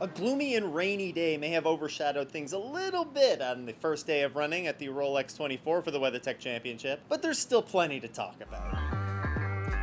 A gloomy and rainy day may have overshadowed things a little bit on the first day of running at the Rolex 24 for the WeatherTech Championship, but there's still plenty to talk about.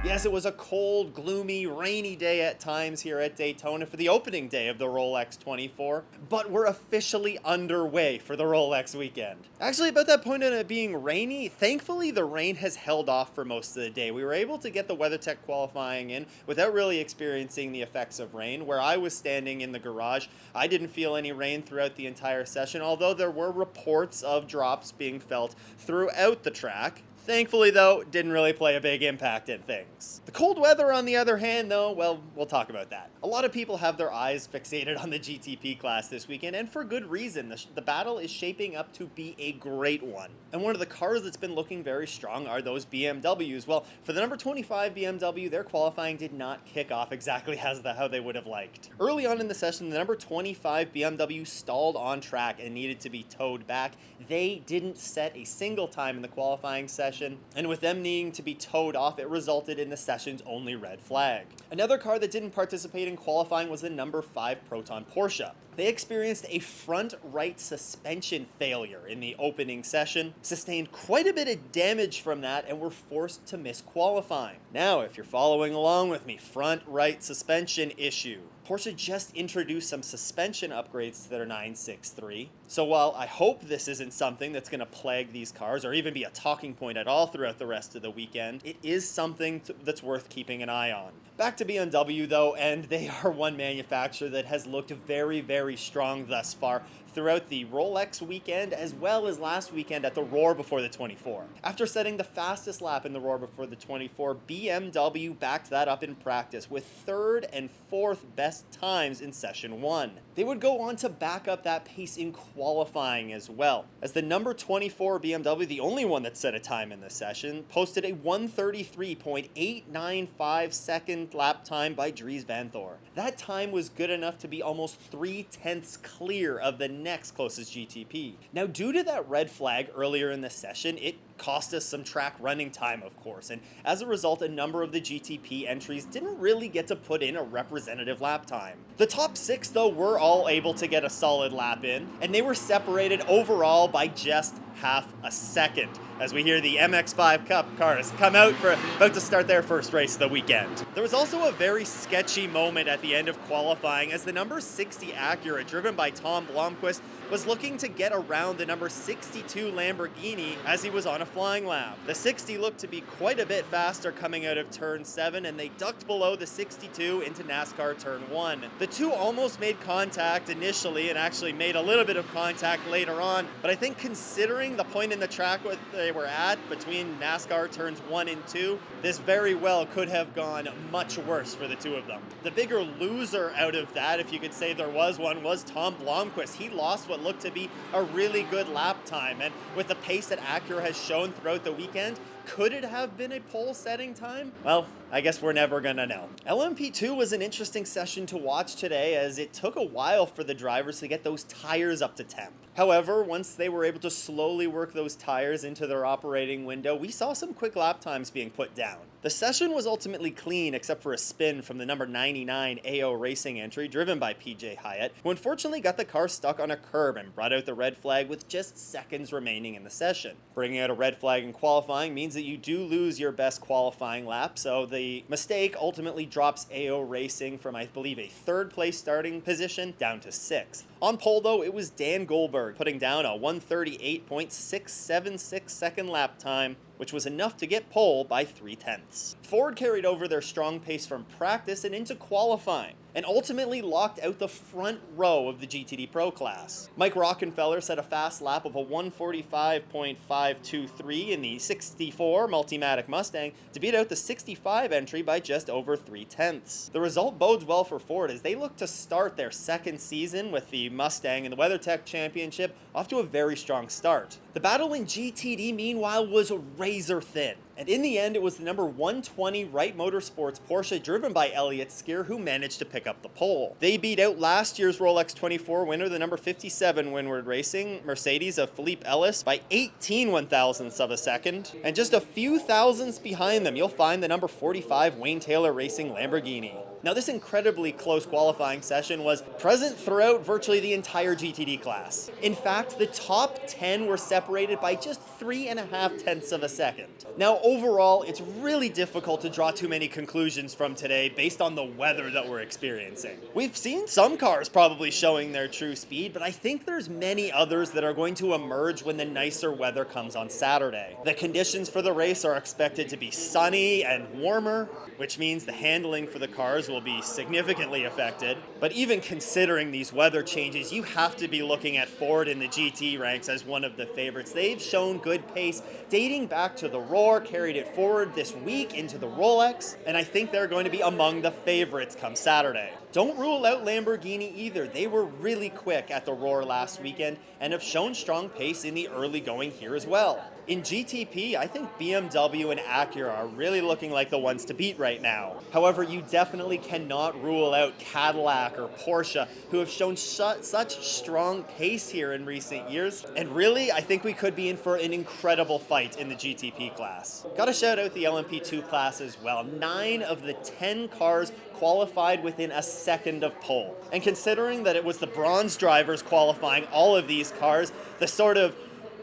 Yes, it was a cold, gloomy, rainy day at times here at Daytona for the opening day of the Rolex 24, but we're officially underway for the Rolex weekend. Actually, about that point in it being rainy, thankfully the rain has held off for most of the day. We were able to get the WeatherTech qualifying in without really experiencing the effects of rain. Where I was standing in the garage, I didn't feel any rain throughout the entire session, although there were reports of drops being felt throughout the track. Thankfully, though, didn't really play a big impact in things. The cold weather, on the other hand, though, well, we'll talk about that. A lot of people have their eyes fixated on the GTP class this weekend, and for good reason. The battle is shaping up to be a great one. And one of the cars that's been looking very strong are those BMWs. Well, for the number 25 BMW, their qualifying did not kick off exactly how they would have liked. Early on in the session, the number 25 BMW stalled on track and needed to be towed back. They didn't set a single time in the qualifying session, and with them needing to be towed off, it resulted in the session's only red flag. Another car that didn't participate in qualifying was the number 5 Proton Porsche. They experienced a front right suspension failure in the opening session, sustained quite a bit of damage from that, and were forced to miss qualifying. Now, if you're following along with me, front right suspension issue. Porsche just introduced some suspension upgrades to their 963, so while I hope this isn't something that's going to plague these cars or even be a talking point at all throughout the rest of the weekend, it is something that's worth keeping an eye on. Back to BMW though, and they are one manufacturer that has looked very, very strong thus far throughout the Rolex weekend as well as last weekend at the Roar before the 24. After setting the fastest lap in the Roar before the 24, BMW backed that up in practice with 3rd and 4th best times in session 1. They would go on to back up that pace in qualifying as well, as the number 24 BMW, the only one that set a time in the session, posted a 1:33.895 second lap time by Dries Van Thor. That time was good enough to be almost 3/10 clear of the next closest GTP. Now, due to that red flag earlier in the session, it cost us some track running time, of course, and as a result, a number of the GTP entries didn't really get to put in a representative lap time. The top 6, though, were all able to get a solid lap in, and they were separated overall by just half a second, as we hear the MX-5 Cup cars come out for about to start their first race of the weekend. There was also a very sketchy moment at the end of qualifying as the number 60 Acura, driven by Tom Blomqvist, was looking to get around the number 62 Lamborghini as he was on a flying lap. The 60 looked to be quite a bit faster coming out of turn 7, and they ducked below the 62 into NASCAR turn 1. The two almost made contact initially and actually made a little bit of contact later on, but I think considering the point in the track that they were at between NASCAR turns 1 and 2, this very well could have gone much worse for the two of them. The bigger loser out of that, if you could say there was one, was Tom Blomqvist. He lost what looked to be a really good lap time, and with the pace that Acura has shown throughout the weekend, could it have been a pole-setting time? Well, I guess we're never gonna know. LMP2 was an interesting session to watch today, as it took a while for the drivers to get those tires up to temp. However, once they were able to slowly work those tires into their operating window, we saw some quick lap times being put down. The session was ultimately clean except for a spin from the number 99 AO Racing entry driven by PJ Hyatt, who unfortunately got the car stuck on a curb and brought out the red flag with just seconds remaining in the session. Bringing out a red flag in qualifying means that you do lose your best qualifying lap, so the mistake ultimately drops AO Racing from, I believe, a 3rd place starting position down to 6th. On pole, though, it was Dan Goldberg putting down a 1:38.676 second lap time, which was enough to get pole by 3/10. Ford carried over their strong pace from practice and into qualifying, and ultimately locked out the front row of the GTD Pro class. Mike Rockenfeller set a fast lap of a 1:45.523 in the 64 Multimatic Mustang to beat out the 65 entry by just over 3/10. The result bodes well for Ford as they look to start their second season with the Mustang in the WeatherTech Championship off to a very strong start. The battle in GTD, meanwhile, was razor thin, and in the end it was the number 120 Wright Motorsports Porsche driven by Elliott Skier who managed to pick up the pole. They beat out last year's Rolex 24 winner, the number 57 Windward Racing Mercedes of Philippe Ellis, by 18 one-thousandths of a second, and just a few thousandths behind them you'll find the number 45 Wayne Taylor Racing Lamborghini. Now, this incredibly close qualifying session was present throughout virtually the entire GTD class. In fact, the top 10 were separated by just 3.5 tenths of a second. Now, overall, it's really difficult to draw too many conclusions from today based on the weather that we're experiencing. We've seen some cars probably showing their true speed, but I think there's many others that are going to emerge when the nicer weather comes on Saturday. The conditions for the race are expected to be sunny and warmer, which means the handling for the cars will be significantly affected. But even considering these weather changes, you have to be looking at Ford in the GT ranks as one of the favorites. They've shown good pace dating back to the Roar, carried it forward this week into the Rolex, and I think they're going to be among the favorites come Saturday. Don't rule out Lamborghini either. They were really quick at the Roar last weekend and have shown strong pace in the early going here as well. In GTP, I think BMW and Acura are really looking like the ones to beat right now. However, you definitely cannot rule out Cadillac or Porsche, who have shown such strong pace here in recent years. And really, I think we could be in for an incredible fight in the GTP class. Gotta shout out the LMP2 class as well. 9 of the 10 cars qualified within a second of pole. And considering that it was the bronze drivers qualifying all of these cars, the sort of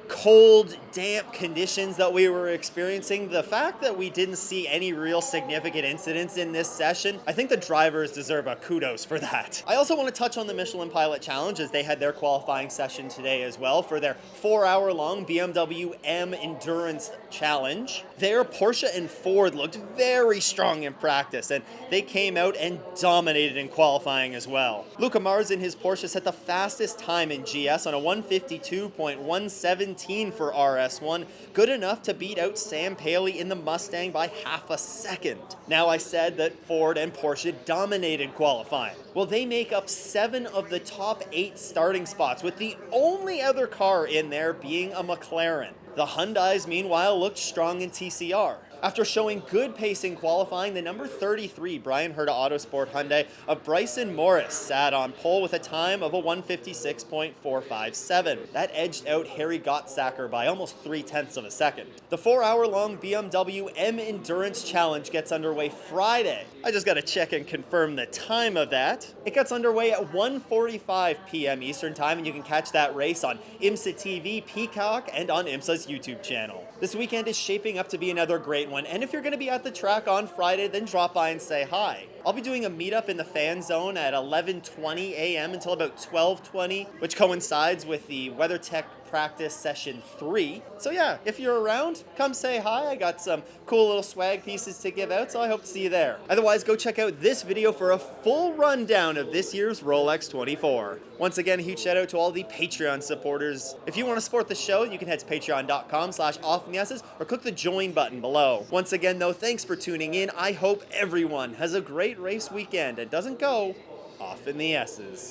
cold, damp conditions that we were experiencing, the fact that we didn't see any real significant incidents in this session, I think the drivers deserve a kudos for that. I also want to touch on the Michelin Pilot Challenge, as they had their qualifying session today as well for their 4-hour-long BMW M Endurance Challenge. There, Porsche and Ford looked very strong in practice, and they came out and dominated in qualifying as well. Luca Mars in his Porsche set the fastest time in GS on a 152.117 for RS1, good enough to beat out Sam Paley in the Mustang by half a second. Now, I said that Ford and Porsche dominated qualifying. Well, they make up 7 of the top 8 starting spots, with the only other car in there being a McLaren. The Hyundais, meanwhile, looked strong in TCR. After showing good pace in qualifying, the number 33 Brian Herta Autosport Hyundai of Bryson Morris sat on pole with a time of a 156.457. That edged out Harry Gottsacker by almost 3/10 of a second. The 4-hour-long BMW M Endurance Challenge gets underway Friday. I just gotta check and confirm the time of that. It gets underway at 1:45 p.m. Eastern Time, and you can catch that race on IMSA TV, Peacock, and on IMSA's YouTube channel. This weekend is shaping up to be another great one, and if you're going to be at the track on Friday, then drop by and say hi. I'll be doing a meetup in the fan zone at 11:20 a.m. until about 12:20, which coincides with the WeatherTech practice session 3. So yeah, if you're around, come say hi. I got some cool little swag pieces to give out, so I hope to see you there. Otherwise, go check out this video for a full rundown of this year's Rolex 24. Once again, a huge shout out to all the Patreon supporters. If you want to support the show, you can head to patreon.com/offtheasses or click the join button below. Once again though, thanks for tuning in. I hope everyone has a great race weekend and doesn't go off in the S's.